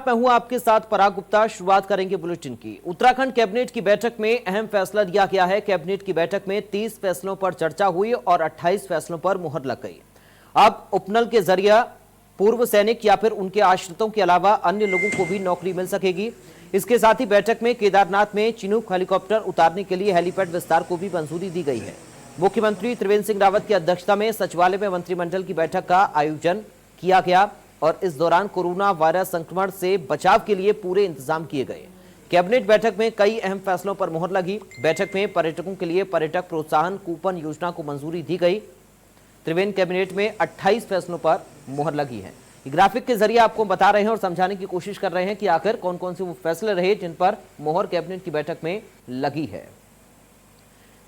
मैं हूं आपके साथ पराग गुप्ता। शुरुआत करेंगे बुलेटिन की। उत्तराखंड कैबिनेट की बैठक में अहम फैसला लिया गया है। कैबिनेट की बैठक में 30 फैसलों पर चर्चा हुई और 28 फैसलों पर मुहर लग गई। अब उपनल के जरिए पूर्व सैनिक या फिर उनके आश्रितों के अलावा अन्य लोगों को भी नौकरी मिल सकेगी। इसके साथ ही बैठक में केदारनाथ में चिनूक हेलीकॉप्टर उतारने के लिए हेलीपैड विस्तार को भी मंजूरी दी गई है। मुख्यमंत्री त्रिवेंद्र सिंह रावत की अध्यक्षता में सचिवालय में मंत्रिमंडल की बैठक का आयोजन किया गया और इस दौरान कोरोना वायरस संक्रमण से बचाव के लिए पूरे इंतजाम किए गए। कैबिनेट बैठक में कई अहम फैसलों पर मुहर लगी। बैठक में पर्यटकों के लिए पर्यटक प्रोत्साहन कूपन योजना को मंजूरी दी गई। त्रिवेंद्र कैबिनेट में 28 फैसलों पर मुहर लगी है। ग्राफिक के जरिए आपको बता रहे हैं और समझाने की कोशिश कर रहे हैं कि आखिर कौन कौन से वो फैसले रहे जिन पर मुहर कैबिनेट की बैठक में लगी है।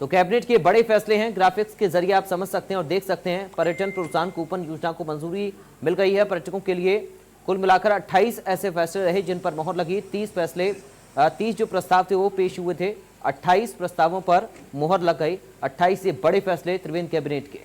तो कैबिनेट के बड़े फैसले हैं। ग्राफिक्स के जरिए आप समझ सकते हैं और देख सकते हैं। पर्यटन प्रोत्साहन कूपन योजना को मंजूरी मिल गई है पर्यटकों के लिए। कुल मिलाकर 28 ऐसे फैसले रहे जिन पर मुहर लगी। 30 जो प्रस्ताव थे वो पेश हुए थे। 28 प्रस्तावों पर मुहर लग गई। 28 ये बड़े फैसले त्रिवेंद्र कैबिनेट के।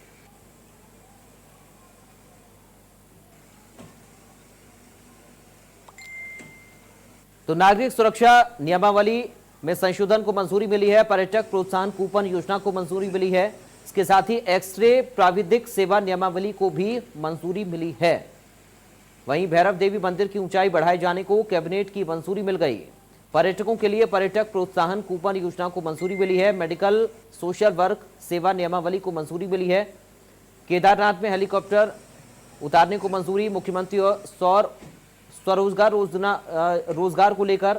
तो नागरिक सुरक्षा नियमावली में संशोधन को मंजूरी मिली है। पर्यटक प्रोत्साहन कूपन योजना को मंजूरी मिली है। इसके साथ ही एक्सरे प्राविधिक सेवा नियमावली को भी मंजूरी मिली है। वहीं भैरव देवी मंदिर की ऊंचाई बढ़ाए जाने को कैबिनेट की मंजूरी मिल गई। पर्यटकों के लिए पर्यटक प्रोत्साहन कूपन योजना को मंजूरी मिली है। मेडिकल सोशल वर्क सेवा नियमावली को मंजूरी मिली है। केदारनाथ में हेलीकॉप्टर उतारने को मंजूरी। मुख्यमंत्री और स्वरोजगार रोजगार को लेकर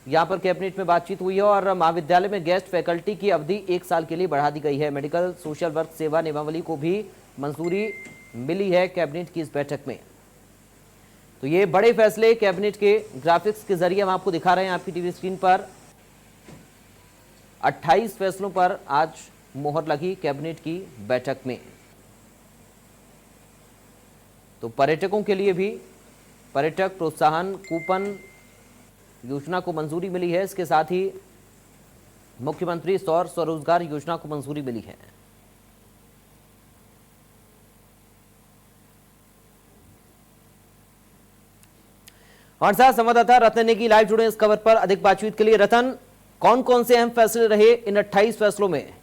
यहां पर कैबिनेट में बातचीत हुई है और महाविद्यालय में गेस्ट फैकल्टी की अवधि 1 साल के लिए बढ़ा दी गई है। मेडिकल सोशल वर्क सेवा नियमावली को भी मंजूरी मिली है कैबिनेट की इस बैठक में। तो ये बड़े फैसले कैबिनेट के ग्राफिक्स के जरिए हम आपको दिखा रहे हैं आपकी टीवी स्क्रीन पर। 28 फैसलों पर आज मुहर लगी कैबिनेट की बैठक में। तो पर्यटकों के लिए भी पर्यटक प्रोत्साहन कूपन योजना को मंजूरी मिली है। इसके साथ ही मुख्यमंत्री स्वरोजगार योजना को मंजूरी मिली है। और साथ संवाददाता रतन नेगी लाइव जुड़े इस खबर पर अधिक बातचीत के लिए। रतन, कौन कौन से अहम फैसले रहे इन 28 फैसलों में?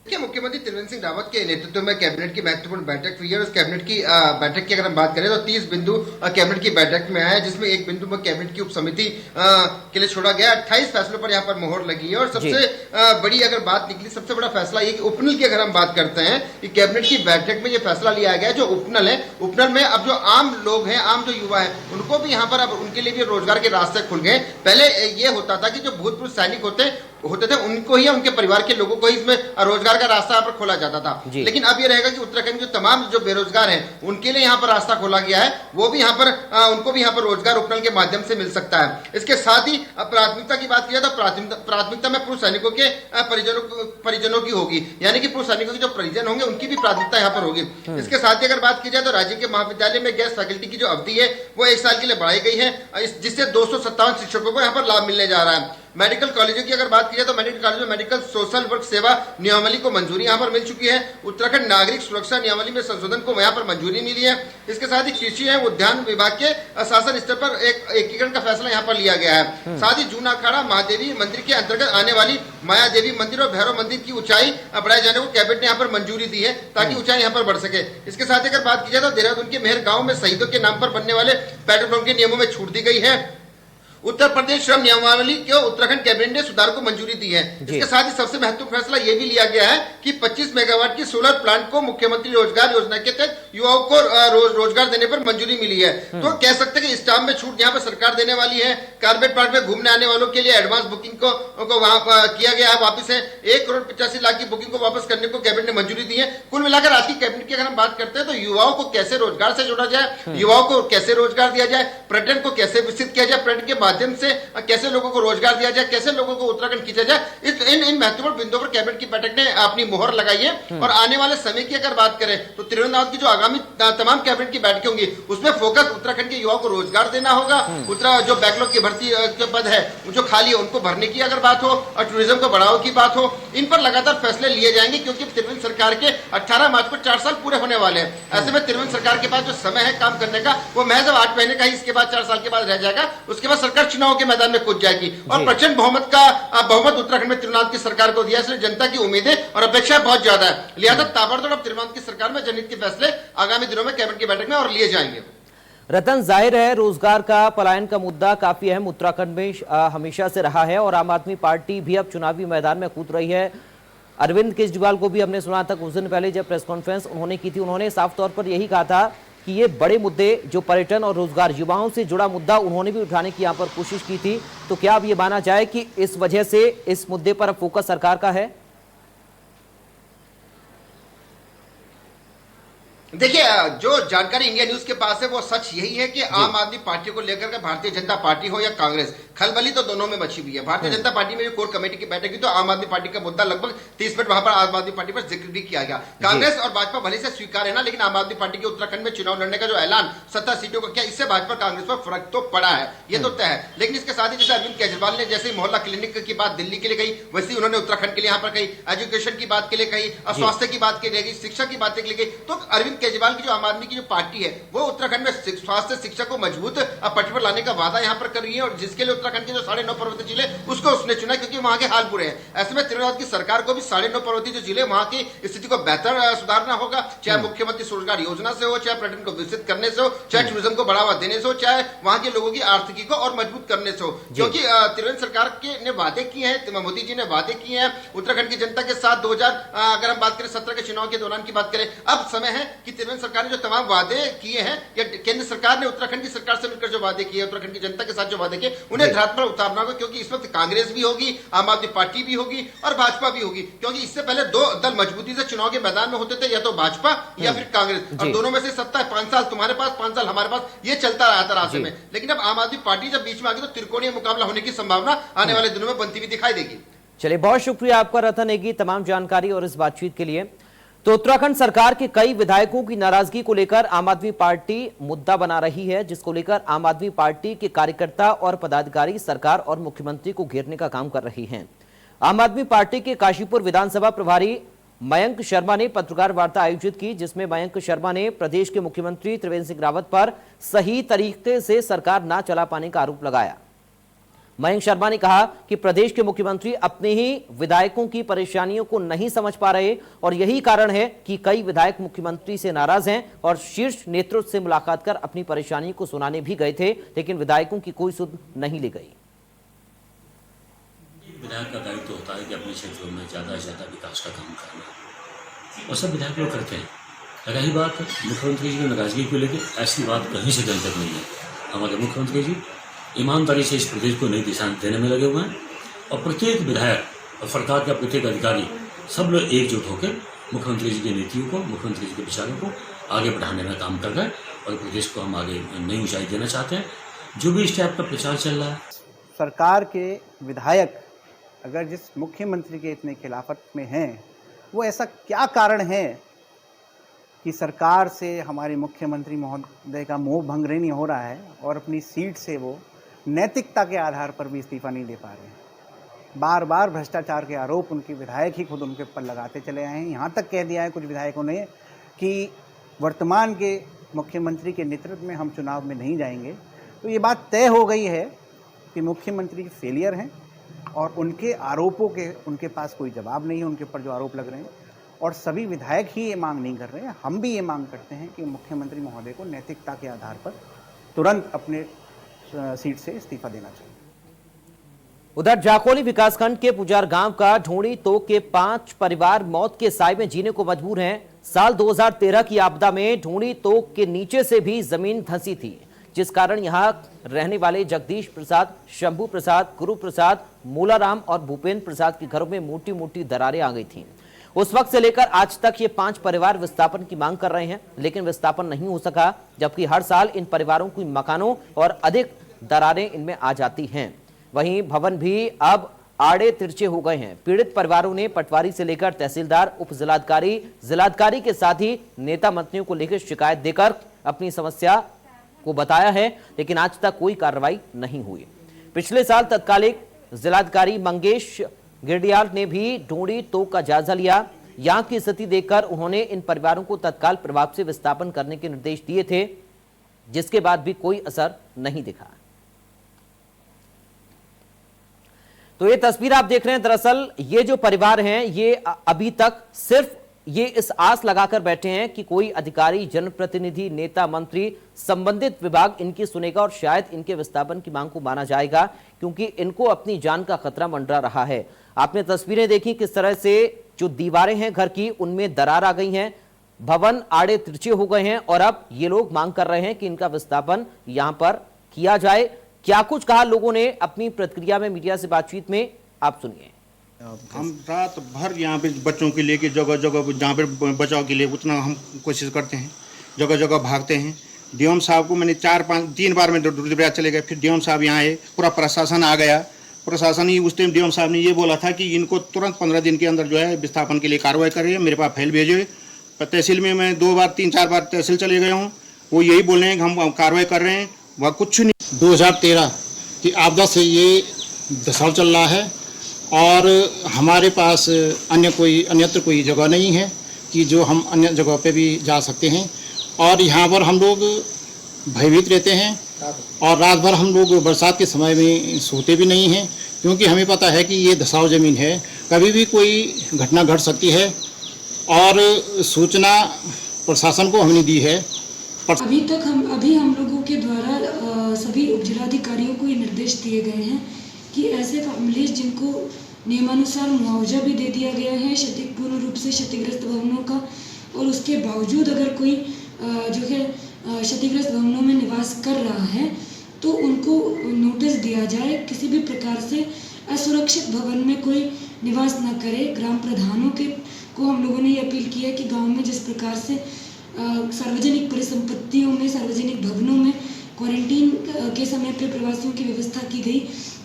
मुख्यमंत्री त्रिवेंद्र सिंह रावत के नेतृत्व में कैबिनेट की महत्वपूर्ण बैठक हुई है और उस कैबिनेट की बैठक की अगर हम बात करें तो 30 बिंदु कैबिनेट की बैठक में आए, जिसमें एक बिंदु में कैबिनेट की उप समिति के लिए छोड़ा गया। 28 फैसलों पर यहाँ पर मोहर लगी है और सबसे बड़ी अगर बात निकली, सबसे बड़ा फैसला ये कि उपनल की अगर हम बात करते हैं कि कैबिनेट की बैठक में ये फैसला लिया गया जो उपनल है, उपनल में अब जो आम लोग हैं, आम जो युवा है, उनको भी यहाँ पर अब उनके लिए भी रोजगार के रास्ते खुल गए। पहले ये होता था कि जो भूतपूर्व सैनिक होते थे उनको ही, उनके परिवार के लोगों को ही इसमें रोजगार का रास्ता यहाँ पर खोला जाता था। लेकिन अब ये रहेगा कि उत्तराखंड के तमाम जो बेरोजगार हैं उनके लिए यहाँ पर रास्ता खोला गया है। वो भी यहाँ पर उनको भी यहाँ पर रोजगार उपनल के माध्यम से मिल सकता है। इसके साथ ही प्राथमिकता की बात की जाए तो प्राथमिकता में पूर्व सैनिकों के परिजनों की होगी, यानी कि पूर्व सैनिकों के जो परिजन होंगे उनकी भी प्राथमिकता यहाँ पर होगी। इसके साथ ही अगर बात की जाए तो राज्य के महाविद्यालय में गेस्ट फैकल्टी की जो अवधि है वो 1 साल के लिए बढ़ाई गई है, जिससे 257 शिक्षकों को यहाँ पर लाभ मिलने जा रहा है। मेडिकल कॉलेजों की अगर बात की जाए तो मेडिकल कॉलेज में मेडिकल सोशल वर्क सेवा नियमावली को मंजूरी यहाँ पर मिल चुकी है। उत्तराखंड नागरिक सुरक्षा नियमावली में संशोधन को यहाँ पर मंजूरी मिली है। इसके साथ ही कृषि एवं उद्यान विभाग के शासन स्तर पर एकीकरण का फैसला यहाँ पर लिया गया है। साथ ही जूना अखाड़ा महादेवी मंदिर के अंतर्गत आने वाली माया देवी मंदिर और भैरव मंदिर की ऊंचाई बढ़ाए जाने को कैबिनेट ने यहाँ पर मंजूरी दी है ताकि ऊंचाई यहाँ पर बढ़ सके। इसके साथ ही अगर बात की जाए तो देहरादून के मेहर गाँव में शहीदों के नाम पर बनने वाले पेट्रोल पंप के नियमों में छूट दी गई है। उत्तर प्रदेश श्रम नियमावली को उत्तराखंड कैबिनेट ने सुधार को मंजूरी दी है। इसके साथ ही सबसे महत्वपूर्ण फैसला यह भी लिया गया है कि 25 मेगावाट की सोलर प्लांट को मुख्यमंत्री रोजगार योजना के तहत युवाओं को रोजगार देने पर मंजूरी मिली है। तो कह सकते हैं कि स्टाम्प में छूट यहाँ पर सरकार देने वाली है। कार्बेट प्लांट में घूमने आने वालों के लिए एडवांस बुकिंग को वहां किया गया है, वापिस है 1,85,00,000 की बुकिंग को वापस करने को कैबिनेट ने मंजूरी दी है। कुल मिलाकर आज की कैबिनेट की अगर हम बात करते हैं तो युवाओं को कैसे रोजगार से जोड़ा जाए, युवाओं को कैसे रोजगार दिया जाए, पर्यटन को कैसे विकसित किया जाए, पर्यटन के माध्यम से कैसे लोगों को रोजगार दिया जाए, कैसे लोगों को उत्तराखंड खींचा जाए, इन महत्वपूर्ण बिंदुओं पर कैबिनेट की बैठक ने अपनी मोहर लगाई है। और आने वाले समय की अगर बात करें तो त्रिवेंद्र रावत की जो आगामी तमाम कैबिनेट की बैठकें होंगी उसमें फोकस उत्तराखंड के युवाओं को रोजगार देना होगा, जो बैकलॉग की भर्ती के पद है जो खाली है उनको भरने की अगर बात हो और टूरिज्म को बढ़ावा की बात हो, इन पर लगातार फैसले लिए जाएंगे क्योंकि त्रिवेंद्र सरकार के 18 मार्च को 4 साल पूरे होने वाले हैं। ऐसे में त्रिवेंद्र सरकार के पास जो समय है काम करने का वो महज 8 महीने का ही, इसके बाद 4 साल के बाद रह जाएगा। उसके बाद सरकार चुनाव के मैदान में कूद जाएगी और प्रचंड बहुमत उत्तराखंड में त्रिवेंद्र की सरकार को दिया, इसलिए जनता की उम्मीदें और अपेक्षाएं बहुत ज्यादा है। लिहाजा ताबड़तोड़ अब त्रिवेंद्र की सरकार में जनहित के फैसले आगामी दिनों में कैबिनेट की बैठक में और लिए जाएंगे। रतन, जाहिर है रोजगार का पलायन का मुद्दा काफी अहम उत्तराखंड में हमेशा से रहा है और आम आदमी पार्टी भी अब चुनावी मैदान में कूद रही है। अरविंद केजरीवाल को भी हमने सुना था कुछ दिन पहले जब प्रेस कॉन्फ्रेंस उन्होंने की थी, उन्होंने साफ तौर पर यही कहा था कि ये बड़े मुद्दे जो पर्यटन और रोजगार युवाओं से जुड़ा मुद्दा उन्होंने भी उठाने की यहाँ पर कोशिश की थी। तो क्या अब ये माना जाए कि इस वजह से इस मुद्दे पर अब फोकस सरकार का है? देखिए, जो जानकारी इंडिया न्यूज के पास है वो सच यही है कि आम आदमी पार्टी को लेकर के भारतीय जनता पार्टी हो या कांग्रेस, खलबली तो दोनों में मची हुई है। भारतीय जनता पार्टी में भी कोर कमेटी की बैठक हुई तो आम आदमी पार्टी का मुद्दा लगभग 30 मिनट वहां पर आम आदमी पार्टी पर जिक्र भी किया गया। कांग्रेस और भाजपा भले से स्वीकार है ना, लेकिन आम आदमी पार्टी के उत्तराखंड में चुनाव लड़ने का जो ऐलान 17 सीटों का किया, इससे भाजपा कांग्रेस पर फर्क तो पड़ा है, ये तो तय है। लेकिन इसके साथ ही जैसे अरविंद केजरीवाल ने जैसे मोहल्ला क्लिनिक की बात दिल्ली के लिए कही, वैसे ही उन्होंने उत्तराखंड के लिए यहाँ पर कही, एजुकेशन की बात के लिए कही, स्वास्थ्य की बात के लिए कही, शिक्षा की बात के लिए कही। तो अरविंद केजरीवाल की जो आम आदमी की जो पार्टी है वो उत्तराखंड में स्वास्थ्य शिक्षा को मजबूत पटरी पर लाने का वादा यहां पर कर रही है और जिसके लिए उत्तराखंड के जो 9.5 पर्वतीय जिले उसको उसने चुना क्योंकि वहां के हाल बुरे हैं। ऐसे में त्रिवेंद्र की सरकार को भी 9.5 पर्वतीय जो जिले वहां की स्थिति को बेहतर सुधारना होगा, चाहे मुख्यमंत्री स्वरोजगार योजना से हो, चाहे पर्यटन को विकसित करने से हो, चाहे टूरिज्म को बढ़ावा देने से हो, चाहे वहां के लोगों की आर्थिकी को और मजबूत करने से हो। क्योंकि त्रिवेंद्र सरकार के ने वादे किए हैं, मोदी जी ने वादे किए हैं उत्तराखंड की जनता के साथ। 2000 अगर हम बात करें 17 के चुनाव के दौरान की बात करें, अब समय है कि त्रिवेंद्र सरकार ने जो तमाम वादे किए हैं या केंद्र सरकार ने उत्तराखंड की सरकार से मिलकर जो वादे किए, उत्तराखंड की जनता के साथ जो वादे किए, उन्हें धरातल पर उतारना होगा। क्योंकि इस वक्त कांग्रेस भी होगी, आम आदमी पार्टी भी होगी और भाजपा भी होगी। क्योंकि इससे पहले 2 दल मजबूती से चुनाव के मैदान में होते थे, या तो भाजपा या फिर कांग्रेस, और दोनों में से सत्ता है। 5 साल तुम्हारे पास, 5 साल हमारे पास, ये चलता रहा था रास्ते में। लेकिन अब आम आदमी पार्टी जब बीच में आ गई तो त्रिकोणीय मुकाबला होने की संभावना आने वाले दिनों में बनती हुई दिखाई देगी। चलिए, बहुत शुक्रिया आपका रतन नेगी तमाम जानकारी और इस बातचीत के लिए। तो उत्तराखंड सरकार के कई विधायकों की नाराजगी को लेकर आम आदमी पार्टी मुद्दा बना रही है, जिसको लेकर आम आदमी पार्टी के कार्यकर्ता और पदाधिकारी सरकार और मुख्यमंत्री को घेरने का काम कर रही हैं। आम आदमी पार्टी के काशीपुर विधानसभा प्रभारी मयंक शर्मा ने पत्रकार वार्ता आयोजित की, जिसमें मयंक शर्मा ने प्रदेश के मुख्यमंत्री त्रिवेंद्र सिंह रावत पर सही तरीके से सरकार न चला पाने का आरोप लगाया। मयंक शर्मा ने कहा कि प्रदेश के मुख्यमंत्री अपने ही विधायकों की परेशानियों को नहीं समझ पा रहे और यही कारण है कि कई विधायक मुख्यमंत्री से नाराज हैं और शीर्ष नेतृत्व से मुलाकात कर अपनी परेशानियों को सुनाने भी गए थे, लेकिन विधायकों की कोई सुध नहीं ली गई। विधायक का दायित्व तो होता है कि अपने क्षेत्रों में ज़्यादा से ज़्यादा विकास का काम करना, और सब विधायक लोग करते हैं। रही बात मुख्यमंत्री जी की नाराजगी को लेकर, ऐसी बात कहीं से कहीं तक नहीं है। हमारे मुख्यमंत्री जी ईमानदारी से इस प्रदेश को नई दिशा देने में लगे हुए हैं और प्रत्येक विधायक और सरकार का प्रत्येक अधिकारी सब लोग एकजुट होकर मुख्यमंत्री जी की नीतियों को, मुख्यमंत्री जी के विचारों को आगे बढ़ाने में काम कर रहे हैं और प्रदेश को हम आगे नई ऊंचाई देना चाहते हैं। जो भी इस टाइप का प्रचार चल रहा है, सरकार के विधायक अगर जिस मुख्यमंत्री के इतने खिलाफत में हैं, वो ऐसा क्या कारण है कि सरकार से हमारे मुख्यमंत्री महोदय का मोह भंग नहीं हो रहा है और अपनी सीट से वो नैतिकता के आधार पर भी इस्तीफा नहीं दे पा रहे हैं। बार बार भ्रष्टाचार के आरोप उनके विधायक ही खुद उनके ऊपर लगाते चले आए हैं। यहाँ तक कह दिया है कुछ विधायकों ने कि वर्तमान के मुख्यमंत्री के नेतृत्व में हम चुनाव में नहीं जाएंगे। तो ये बात तय हो गई है कि मुख्यमंत्री फेलियर हैं और उनके आरोपों के उनके पास कोई जवाब नहीं है, उनके ऊपर जो आरोप लग रहे हैं। और सभी विधायक ही ये मांग नहीं कर रहे हैं, हम भी ये मांग करते हैं कि मुख्यमंत्री महोदय को नैतिकता के आधार पर तुरंत अपने सीट से इस्तीफा देना चाहिए। उधर जाखोली विकासखंड के पुजार गांव का ढोणी तोक के 5 परिवार मौत के साए में जीने को मजबूर हैं। साल 2013 की आपदा में ढोणी तोक के नीचे से भी जमीन धंसी थी, जिस कारण यहां रहने वाले जगदीश प्रसाद, शंभू प्रसाद, गुरु प्रसाद, मूलाराम और भूपेंद्र प्रसाद के घरों में मोटी मोटी दरारें आ गई थीं। उस वक्त से लेकर आज तक ये 5 परिवार विस्थापन की मांग कर रहे हैं, लेकिन विस्थापन नहीं हो सका, जबकि हर साल इन परिवारों की मकानों और अधिक दरारें इनमें आ जाती हैं। वहीं भवन भी अब आड़े तिरछे हो गए हैं। पीड़ित परिवारों ने पटवारी से लेकर तहसीलदार, उप जिलाधिकारी, जिलाधिकारी के साथ ही नेता मंत्रियों को लेकर शिकायत देकर अपनी समस्या को बताया है, लेकिन आज तक कोई कार्रवाई नहीं हुई। पिछले साल तत्कालीन जिलाधिकारी मंगेश गिरडियाल ने भी ढूंढी तोक का जायजा लिया। यहां की स्थिति देखकर उन्होंने इन परिवारों को तत्काल प्रभाव से विस्थापन करने के निर्देश दिए थे, जिसके बाद भी कोई असर नहीं दिखा। तो ये तस्वीर आप देख रहे हैं, दरअसल ये जो परिवार हैं ये अभी तक सिर्फ ये इस आस लगाकर बैठे हैं कि कोई अधिकारी, जनप्रतिनिधि, नेता, मंत्री, संबंधित विभाग इनकी सुनेगा और शायद इनके विस्थापन की मांग को माना जाएगा, क्योंकि इनको अपनी जान का खतरा मंडरा रहा है। आपने तस्वीरें देखी किस तरह से जो दीवारें हैं घर की उनमें दरार आ गई हैं, भवन आड़े तिरछे हो गए हैं और अब ये लोग मांग कर रहे हैं कि इनका विस्थापन यहां पर किया जाए। क्या कुछ कहा लोगों ने अपनी प्रतिक्रिया में मीडिया से बातचीत में, आप सुनिए। हम रात भर यहाँ पे बच्चों के लिए जगह जगह जहाँ पे बचाव के लिए उतना हम कोशिश करते हैं, जगह जगह भागते हैं। डीएम साहब को मैंने 3 बार में रुद्रप्रयाग चले गए, फिर डीएम साहब यहाँ आए, पूरा प्रशासन आ गया। प्रशासन ही उस टाइम डीएम साहब ने ये बोला था कि इनको तुरंत 15 दिन के अंदर जो है विस्थापन के लिए कार्रवाई करें, मेरे पास फाइल भेजे। तहसील में मैं 2 बार 3-4 बार तहसील चले गया हूँ, वो यही बोल रहे हैं कि हम कार्रवाई कर रहे हैं, वह कुछ नहीं। 2013 की आपदा से ये दशा चल रहा है और हमारे पास अन्यत्र कोई जगह नहीं है कि जो हम अन्य जगह पे भी जा सकते हैं। और यहाँ पर हम लोग भयभीत रहते हैं और रात भर हम लोग बरसात के समय में सोते भी नहीं हैं, क्योंकि हमें पता है कि ये धसाव ज़मीन है, कभी भी कोई घटना घट सकती है। और सूचना प्रशासन को हमने दी है। अभी हम लोगों के द्वारा सभी उपजिलाधिकारियों को ये निर्देश दिए गए हैं कि ऐसे फैमिलीज जिनको नियमानुसार मुआवजा भी दे दिया गया है पूर्ण रूप से क्षतिग्रस्त भवनों का, और उसके बावजूद अगर कोई जो है क्षतिग्रस्त भवनों में निवास कर रहा है तो उनको नोटिस दिया जाए, किसी भी प्रकार से असुरक्षित भवन में कोई निवास न करे। ग्राम प्रधानों को हम लोगों ने ये अपील की है कि गाँव में जिस प्रकार से सार्वजनिक परिसंपत्तियों में, सार्वजनिक भवनों में क्वारंटीन के समय पे प्रवासियों की व्यवस्था की गई,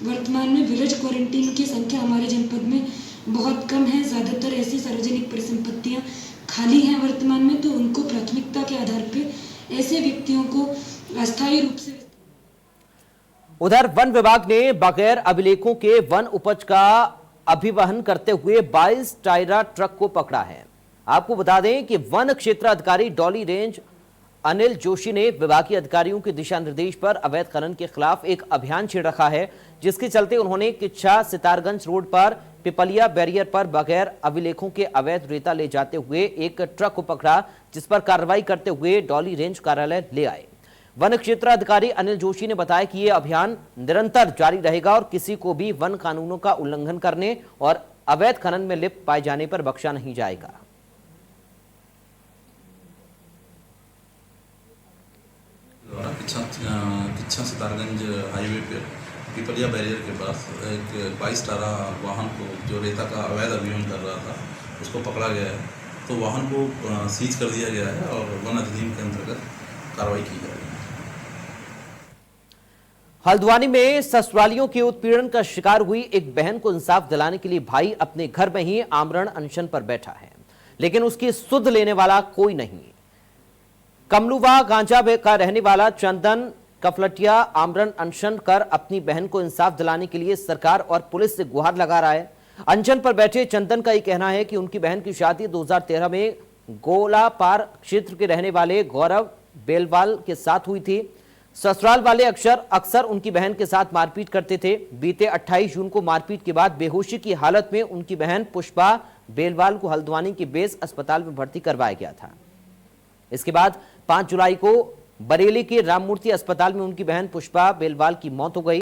वर्तमान में विलेज क्वारंटीन की संख्या हमारे जनपद में बहुत कम है। ज़्यादातर ऐसी सार्वजनिक परिसंपत्तियां खाली हैं वर्तमान में, तो उनको प्राथमिकता के आधार पे ऐसे व्यक्तियों को अस्थायी रूप से। उधर वन विभाग ने बगैर अभिलेखों के वन उपज का अभिवहन करते हुए 22 टायरा ट्रक को पकड़ा है। आपको बता दें कि वन क्षेत्राधिकारी डॉली रेंज अनिल जोशी ने विभागीय अधिकारियों के दिशा निर्देश पर अवैध खनन के खिलाफ एक अभियान छेड़ रखा है, जिसके चलते उन्होंने किच्छा सितारगंज रोड पर पिपलिया बैरियर पर बगैर अभिलेखों के अवैध रेता ले जाते हुए एक ट्रक को पकड़ा, जिस पर कार्रवाई करते हुए डॉली रेंज कार्यालय ले आए। वन क्षेत्राधिकारी अनिल जोशी ने बताया कि यह अभियान निरंतर जारी रहेगा और किसी को भी वन कानूनों का उल्लंघन करने और अवैध खनन में लिप्त पाए जाने पर बख्शा नहीं जाएगा। किच्छा सितारगंज हाईवे पे पिपलिया बैरियर के पास एक 22 टारा वाहन को जो रेता का अवैध अभियान कर रहा था उसको पकड़ा गया है। तो वाहन को सीज कर दिया गया है और वन अधिनियम के अंतर्गत कार्रवाई की जा रही है। हल्द्वानी में ससुरालियों के उत्पीड़न का शिकार हुई एक बहन को इंसाफ दिलाने के लिए भाई अपने घर में ही आमरण अनशन पर बैठा है, लेकिन उसकी सुध लेने वाला कोई नहीं। कमलुवा गांजा का रहने वाला चंदन कफलटिया आमरण अनशन कर अपनी बहन को इंसाफ दिलाने के लिए सरकार और पुलिस से गुहार लगा रहा है। अनशन पर बैठे चंदन का यह कहना है कि उनकी बहन की शादी 2013 में गोलापार क्षेत्र के रहने वाले गौरव बेलवाल के साथ हुई थी। ससुराल वाले अक्सर उनकी बहन के साथ मारपीट करते थे। बीते 28 जून को मारपीट के बाद बेहोशी की हालत में उनकी बहन पुष्पा बेलवाल को हल्द्वानी के बेस अस्पताल में भर्ती करवाया गया था। इसके बाद 5 जुलाई को बरेली के राममूर्ति अस्पताल में उनकी बहन पुष्पा बेलवाल की मौत हो गई।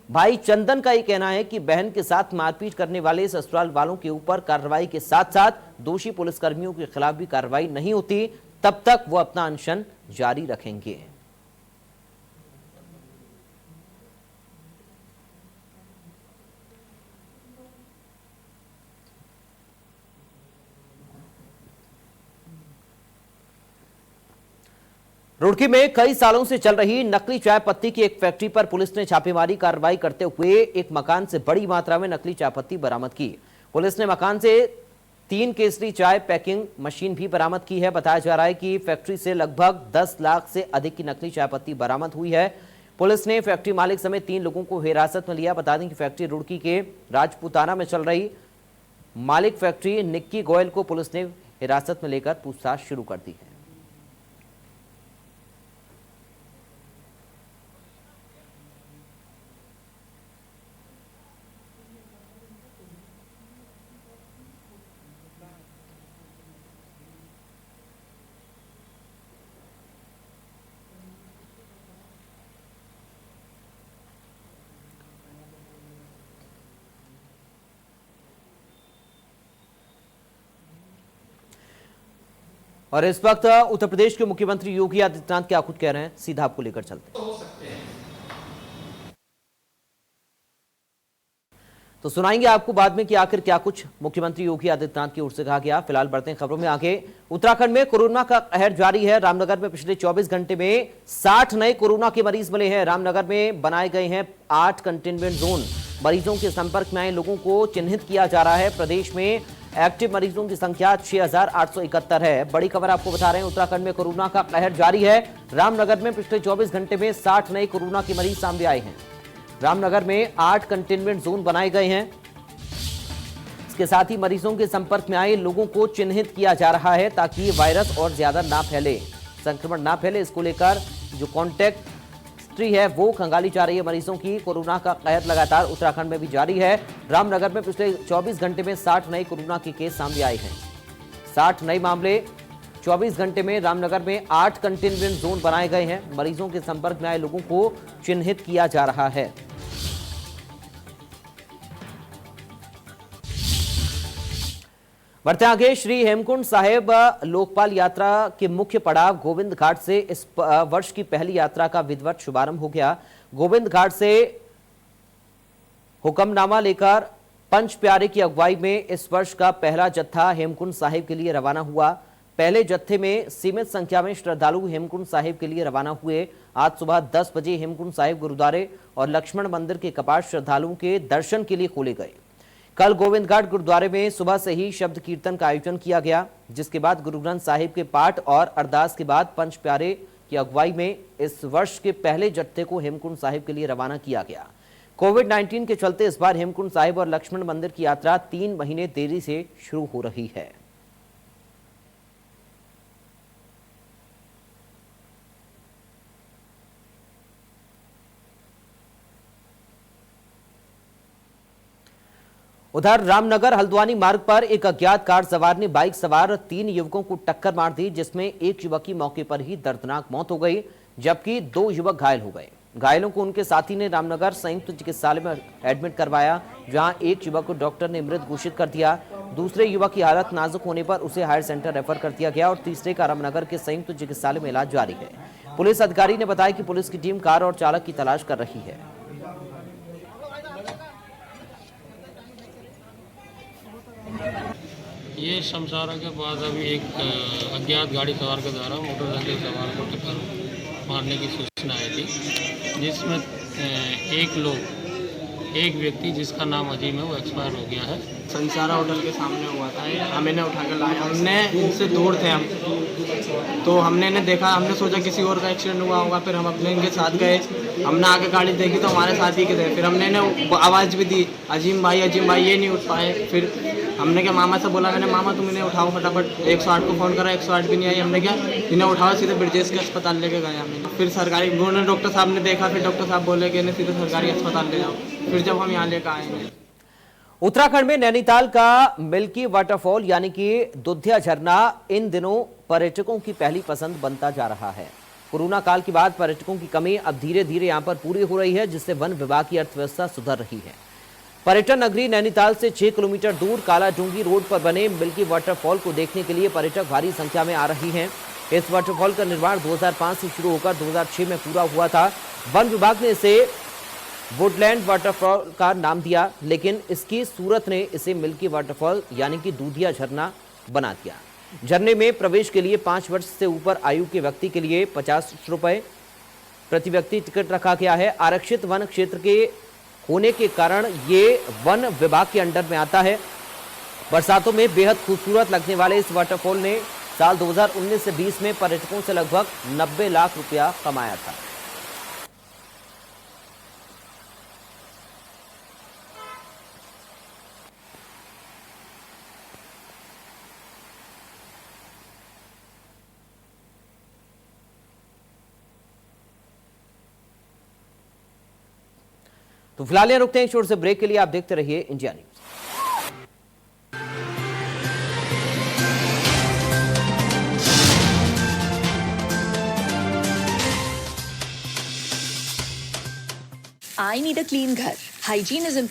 भाई चंदन का यह कहना है कि बहन के साथ मारपीट करने वाले ससुराल वालों के ऊपर कार्रवाई के साथ साथ दोषी पुलिसकर्मियों के खिलाफ भी कार्रवाई नहीं होती, तब तक वो अपना अनशन जारी रखेंगे। रुड़की में कई सालों से चल रही नकली चाय पत्ती की एक फैक्ट्री पर पुलिस ने छापेमारी कार्रवाई करते हुए एक मकान से बड़ी मात्रा में नकली चाय पत्ती बरामद की। पुलिस ने मकान से 3 केसरी चाय पैकिंग मशीन भी बरामद की है। बताया जा रहा है कि फैक्ट्री से लगभग 10 लाख से अधिक की नकली चाय पत्ती बरामद हुई है। पुलिस ने फैक्ट्री मालिक समेत 3 लोगों को हिरासत में लिया। बता दें कि फैक्ट्री रुड़की के राजपूताना में चल रही मालिक फैक्ट्री निक्की गोयल को पुलिस ने हिरासत में लेकर पूछताछ शुरू कर दी है। और इस वक्त उत्तर प्रदेश के मुख्यमंत्री योगी आदित्यनाथ क्या कुछ कह रहे हैं, सीधा आपको लेकर चलते हैं। तो सुनाएंगे आपको बाद में कि आखिर क्या कुछ मुख्यमंत्री योगी आदित्यनाथ की ओर से कहा गया। फिलहाल बढ़ते हैं खबरों में आगे। उत्तराखंड में कोरोना का कहर जारी है। रामनगर में पिछले 24 घंटे में 60 नए कोरोना के मरीज मिले हैं। रामनगर में बनाए गए हैं 8 कंटेनमेंट जोन। मरीजों के संपर्क में आए लोगों को चिन्हित किया जा रहा है। प्रदेश में एक्टिव मरीजों की संख्या 6871 है। बड़ी खबर आपको बता रहे हैं, उत्तराखंड में कोरोना का कहर जारी है। रामनगर में पिछले 24 घंटे में 60 नए कोरोना के मरीज सामने आए हैं। रामनगर में 8 कंटेनमेंट जोन बनाए गए हैं। इसके साथ ही मरीजों के संपर्क में आए लोगों को चिन्हित किया जा रहा है ताकि वायरस और ज्यादा ना फैले, संक्रमण ना फैले। इसको लेकर जो कॉन्टैक्ट हिस्ट्री है वो खंगाली जा रही है मरीजों की। कोरोना का कहर लगातार उत्तराखंड में भी जारी है। रामनगर में पिछले 24 घंटे में 60 नए कोरोना के केस सामने आए हैं। 60 नए मामले 24 घंटे में। रामनगर में 8 कंटेनमेंट जोन बनाए गए हैं। मरीजों के संपर्क में आए लोगों को चिन्हित किया जा रहा है। बढ़ते आगे, श्री हेमकुंड साहिब लोकपाल यात्रा के मुख्य पड़ाव गोविंद घाट से इस वर्ष की पहली यात्रा का विधिवत शुभारंभ हो गया। गोविंद घाट से हुक्मनामा लेकर पंच प्यारे की अगुवाई में इस वर्ष का पहला जत्था हेमकुंड साहिब के लिए रवाना हुआ। पहले जत्थे में सीमित संख्या में श्रद्धालु हेमकुंड साहिब के लिए रवाना हुए। आज सुबह 10 बजे हेमकुंड साहिब गुरुद्वारे और लक्ष्मण मंदिर के कपाट श्रद्धालुओं के दर्शन के लिए खोले गए। कल गोविंद घाट गुरुद्वारे में सुबह से ही शब्द कीर्तन का आयोजन किया गया, जिसके बाद गुरु ग्रंथ साहिब के पाठ और अरदास के बाद पंच प्यारे की अगुवाई में इस वर्ष के पहले जत्थे को हेमकुंड साहिब के लिए रवाना किया गया। कोविड-19 के चलते इस बार हेमकुंड साहिब और लक्ष्मण मंदिर की यात्रा 3 महीने देरी से शुरू हो रही है। उधर रामनगर हल्द्वानी मार्ग पर एक अज्ञात कार सवार ने बाइक सवार 3 युवकों को टक्कर मार दी, जिसमें एक युवक की मौके पर ही दर्दनाक मौत हो गई, जबकि 2 युवक घायल हो गए। घायलों को उनके साथी ने रामनगर संयुक्त चिकित्सालय में एडमिट करवाया, जहां एक युवक को डॉक्टर ने मृत घोषित कर दिया। दूसरे युवक की हालत नाजुक होने पर उसे हायर सेंटर रेफर कर दिया गया और तीसरे का रामनगर के संयुक्त चिकित्सालय में इलाज जारी है। पुलिस अधिकारी ने बताया कि पुलिस की टीम कार और चालक की तलाश कर रही है। ये शमशारा के बाद अभी एक अज्ञात गाड़ी सवार के द्वारा मोटरसाइकिल सवार को टक्कर मारने की सूचना आई थी, जिसमें एक व्यक्ति जिसका नाम अजीम है वो एक्सपायर हो गया है। शमशारा होटल के सामने हुआ था। हमें ने उठा कर लाया, हमने इनसे दूर थे हम, तो हमने इन्हें देखा, हमने सोचा किसी और का एक्सीडेंट हुआ होगा। फिर हम अपने इनके साथ गए, हमने आगे गाड़ी देखी तो हमारे साथ ही के थे। फिर हमने इन्हें आवाज़ भी दी, अजीम भाई, ये नहीं उठ पाए। फिर हमने क्या मामा से बोला, मैंने मामा तुम इन्हें उठाओ फटाफट। 108 को फ़ोन करा, 108 भी नहीं आई। हमने क्या इन्हें उठाओ, सीधे ब्रिजेश के अस्पताल लेके गए हमें। फिर सरकारी डॉक्टर साहब ने देखा, फिर डॉक्टर साहब बोले कि इन्हें सीधे सरकारी अस्पताल ले जाओ। फिर जब हम यहाँ लेकर आएंगे। उत्तराखंड में नैनीताल का मिल्की वाटरफॉल यानी कि दुधिया झरना इन दिनों पर्यटकों की पहली पसंद बनता जा रहा है। कोरोना काल के बाद पर्यटकों की कमी अब धीरे धीरे यहां पर पूरी हो रही है, जिससे वन विभाग की अर्थव्यवस्था सुधर रही है। पर्यटन नगरी नैनीताल से 6 किलोमीटर दूर कालाडूंगी रोड पर बने मिल्की वाटरफॉल को देखने के लिए पर्यटक भारी संख्या में आ रही हैं। इस वाटरफॉल का निर्माण 2005 से शुरू होकर 2006 में पूरा हुआ था। वन विभाग ने इसे वुडलैंड वाटरफॉल का नाम दिया, लेकिन इसकी सूरत ने इसे मिल्की वाटरफॉल यानी कि दूधिया झरना बना दिया। झरने में प्रवेश के लिए 5 वर्ष से ऊपर आयु के व्यक्ति के लिए 50 रुपए प्रति व्यक्ति टिकट रखा गया है। आरक्षित वन क्षेत्र के होने के कारण ये वन विभाग के अंडर में आता है। बरसातों में बेहद खूबसूरत लगने वाले इस वाटरफॉल ने साल 2019 से 20 में पर्यटकों से लगभग 90 लाख रुपया कमाया था। तो फिलहाल यहाँ रुकते हैं छोटे से ब्रेक के लिए। आप देखते रहिए India news. I need a clean ghar. Hygiene is important.